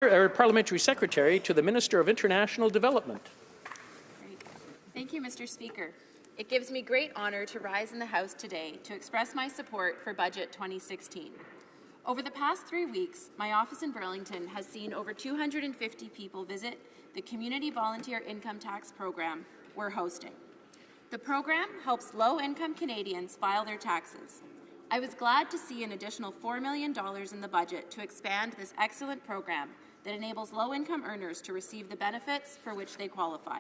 Parliamentary Secretary to the Minister of International Development. Great. Thank you, Mr. Speaker. It gives me great honour to rise in the House today to express my support for Budget 2016. Over the past 3 weeks, my office in Burlington has seen over 250 people visit the Community Volunteer Income Tax Program we're hosting. The program helps low-income Canadians file their taxes. I was glad to see an additional $4 million in the budget to expand this excellent program that enables low-income earners to receive the benefits for which they qualify.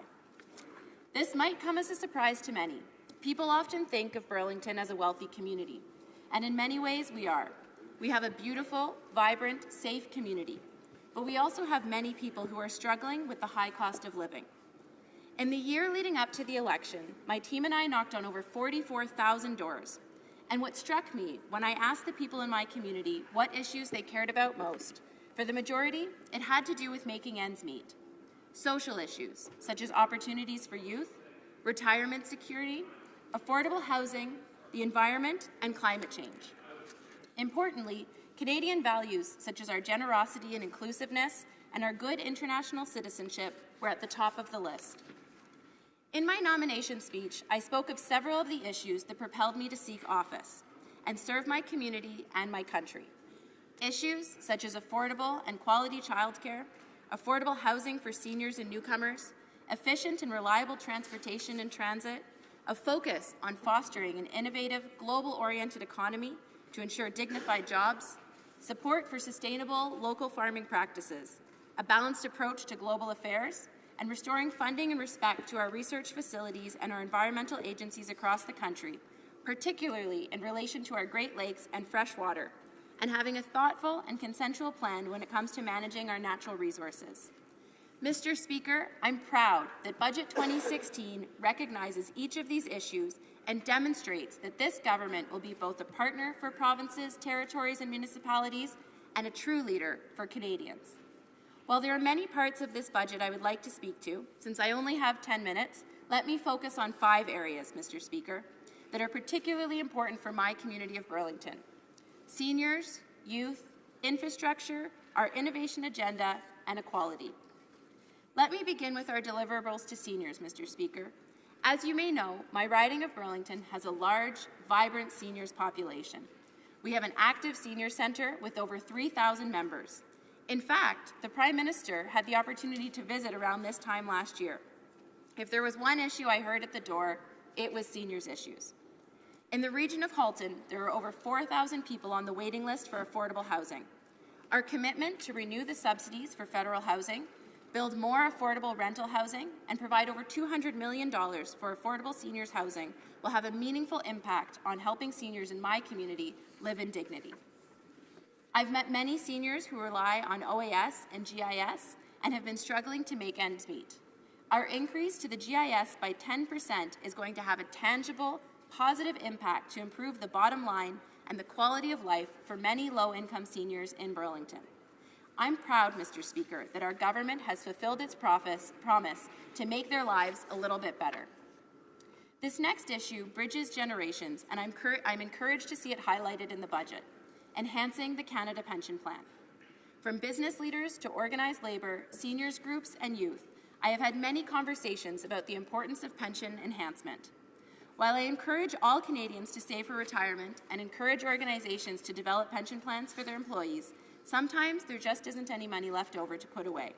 This might come as a surprise to many. People often think of Burlington as a wealthy community, and in many ways we are. We have a beautiful, vibrant, safe community, but we also have many people who are struggling with the high cost of living. In the year leading up to the election, my team and I knocked on over 44,000 doors, and what struck me when I asked the people in my community what issues they cared about most, for the majority, it had to do with making ends meet. Social issues, such as opportunities for youth, retirement security, affordable housing, the environment, and climate change. Importantly, Canadian values such as our generosity and inclusiveness and our good international citizenship were at the top of the list. In my nomination speech, I spoke of several of the issues that propelled me to seek office and serve my community and my country. Issues such as affordable and quality childcare, affordable housing for seniors and newcomers, efficient and reliable transportation and transit, a focus on fostering an innovative, global-oriented economy to ensure dignified jobs, support for sustainable local farming practices, a balanced approach to global affairs, and restoring funding and respect to our research facilities and our environmental agencies across the country, particularly in relation to our Great Lakes and fresh water, and having a thoughtful and consensual plan when it comes to managing our natural resources. Mr. Speaker, I'm proud that Budget 2016 recognizes each of these issues and demonstrates that this government will be both a partner for provinces, territories, and municipalities and a true leader for Canadians. While there are many parts of this budget I would like to speak to, since I only have 10 minutes, let me focus on 5 areas, Mr. Speaker, that are particularly important for my community of Burlington: seniors, youth, infrastructure, our innovation agenda, and equality. Let me begin with our deliverables to seniors, Mr. Speaker. As you may know, my riding of Burlington has a large, vibrant seniors population. We have an active senior centre with over 3,000 members. In fact, the Prime Minister had the opportunity to visit around this time last year. If there was one issue I heard at the door, it was seniors' issues. In the region of Halton, there are over 4,000 people on the waiting list for affordable housing. Our commitment to renew the subsidies for federal housing, build more affordable rental housing, and provide over $200 million for affordable seniors housing will have a meaningful impact on helping seniors in my community live in dignity. I've met many seniors who rely on OAS and GIS and have been struggling to make ends meet. Our increase to the GIS by 10% is going to have a tangible, positive impact to improve the bottom line and the quality of life for many low-income seniors in Burlington. I'm proud, Mr. Speaker, that our government has fulfilled its promise to make their lives a little bit better. This next issue bridges generations, and I'm encouraged to see it highlighted in the budget: enhancing the Canada Pension Plan. From business leaders to organized labour, seniors groups, and youth, I have had many conversations about the importance of pension enhancement. While I encourage all Canadians to save for retirement and encourage organizations to develop pension plans for their employees, sometimes there just isn't any money left over to put away.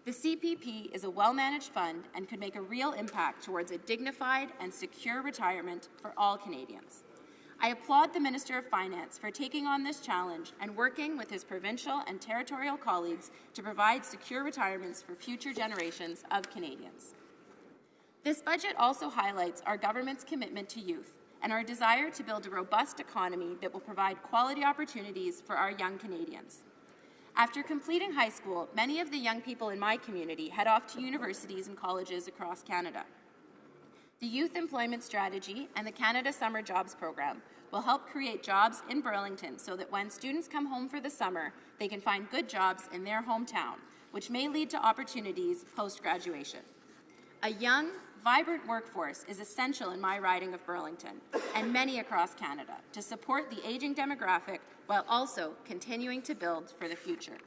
The CPP is a well-managed fund and could make a real impact towards a dignified and secure retirement for all Canadians. I applaud the Minister of Finance for taking on this challenge and working with his provincial and territorial colleagues to provide secure retirements for future generations of Canadians. This budget also highlights our government's commitment to youth and our desire to build a robust economy that will provide quality opportunities for our young Canadians. After completing high school, many of the young people in my community head off to universities and colleges across Canada. The Youth Employment Strategy and the Canada Summer Jobs Program will help create jobs in Burlington so that when students come home for the summer, they can find good jobs in their hometown, which may lead to opportunities post-graduation. A young, vibrant workforce is essential in my riding of Burlington and many across Canada to support the aging demographic while also continuing to build for the future.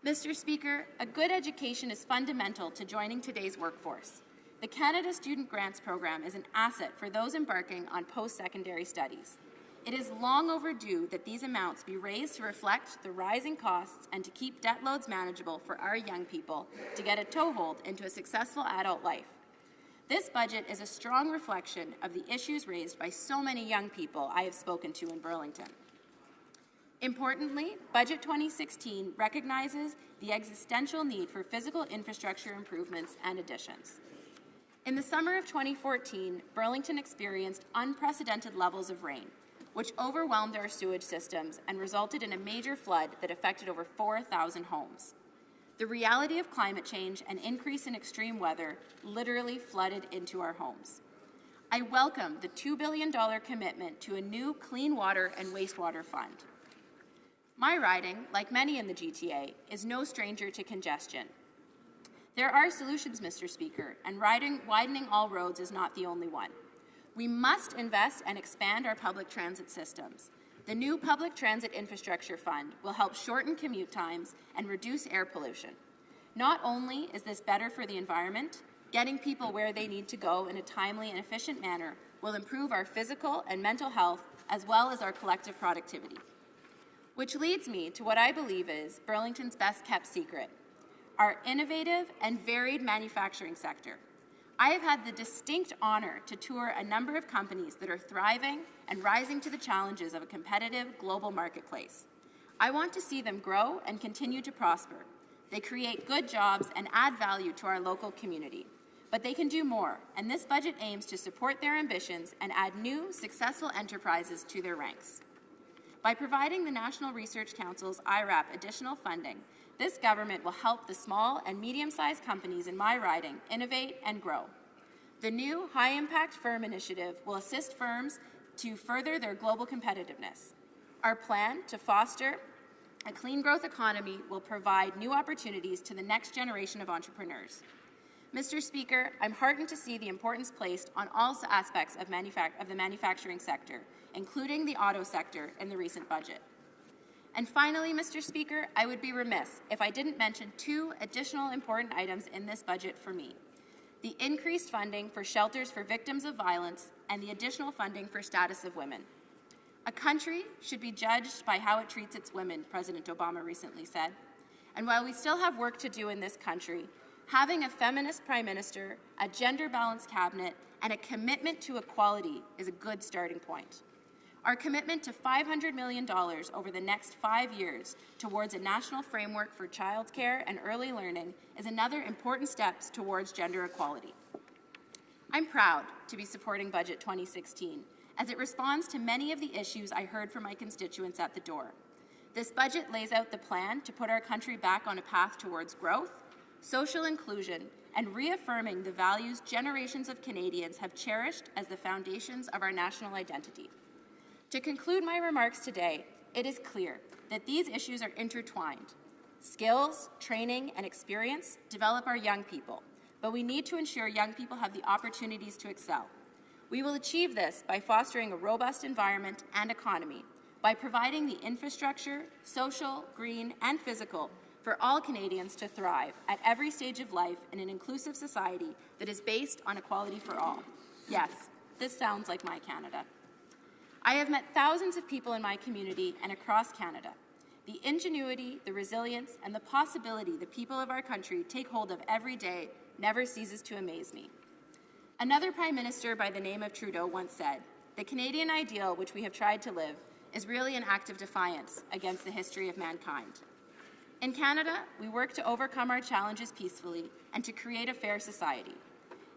Mr. Speaker, a good education is fundamental to joining today's workforce. The Canada Student Grants Program is an asset for those embarking on post-secondary studies. It is long overdue that these amounts be raised to reflect the rising costs and to keep debt loads manageable for our young people to get a toehold into a successful adult life. This budget is a strong reflection of the issues raised by so many young people I have spoken to in Burlington. Importantly, Budget 2016 recognizes the existential need for physical infrastructure improvements and additions. In the summer of 2014, Burlington experienced unprecedented levels of rain, which overwhelmed our sewage systems and resulted in a major flood that affected over 4,000 homes. The reality of climate change and increase in extreme weather literally flooded into our homes. I welcome the $2 billion commitment to a new clean water and wastewater fund. My riding, like many in the GTA, is no stranger to congestion. There are solutions, Mr. Speaker, and widening all roads is not the only one. We must invest and expand our public transit systems. The new Public Transit Infrastructure Fund will help shorten commute times and reduce air pollution. Not only is this better for the environment, getting people where they need to go in a timely and efficient manner will improve our physical and mental health as well as our collective productivity. Which leads me to what I believe is Burlington's best-kept secret, our innovative and varied manufacturing sector. I have had the distinct honor to tour a number of companies that are thriving and rising to the challenges of a competitive global marketplace. I want to see them grow and continue to prosper. They create good jobs and add value to our local community. But they can do more, and this budget aims to support their ambitions and add new, successful enterprises to their ranks. By providing the National Research Council's IRAP additional funding, this government will help the small and medium-sized companies in my riding innovate and grow. The new High Impact Firm initiative will assist firms to further their global competitiveness. Our plan to foster a clean growth economy will provide new opportunities to the next generation of entrepreneurs. Mr. Speaker, I'm heartened to see the importance placed on all aspects of the manufacturing sector, including the auto sector, in the recent budget. And finally, Mr. Speaker, I would be remiss if I didn't mention two additional important items in this budget for me: the increased funding for shelters for victims of violence and the additional funding for status of women. A country should be judged by how it treats its women, President Obama recently said. And while we still have work to do in this country, having a feminist prime minister, a gender-balanced cabinet, and a commitment to equality is a good starting point. Our commitment to $500 million over the next 5 years towards a national framework for childcare and early learning is another important step towards gender equality. I'm proud to be supporting Budget 2016 as it responds to many of the issues I heard from my constituents at the door. This budget lays out the plan to put our country back on a path towards growth, social inclusion, and reaffirming the values generations of Canadians have cherished as the foundations of our national identity. To conclude my remarks today, it is clear that these issues are intertwined. Skills, training, and experience develop our young people, but we need to ensure young people have the opportunities to excel. We will achieve this by fostering a robust environment and economy, by providing the infrastructure, social, green, and physical, for all Canadians to thrive at every stage of life in an inclusive society that is based on equality for all. Yes, this sounds like my Canada. I have met thousands of people in my community and across Canada. The ingenuity, the resilience, and the possibility the people of our country take hold of every day never ceases to amaze me. Another Prime Minister by the name of Trudeau once said, "The Canadian ideal which we have tried to live is really an act of defiance against the history of mankind." In Canada, we work to overcome our challenges peacefully and to create a fair society.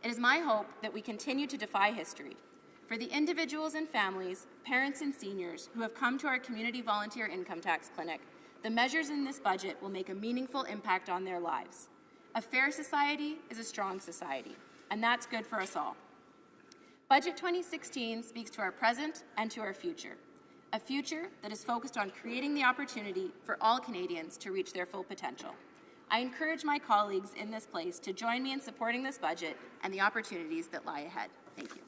It is my hope that we continue to defy history. For the individuals and families, parents and seniors who have come to our Community Volunteer Income Tax Clinic, the measures in this budget will make a meaningful impact on their lives. A fair society is a strong society, and that's good for us all. Budget 2016 speaks to our present and to our future, a future that is focused on creating the opportunity for all Canadians to reach their full potential. I encourage my colleagues in this place to join me in supporting this budget and the opportunities that lie ahead. Thank you.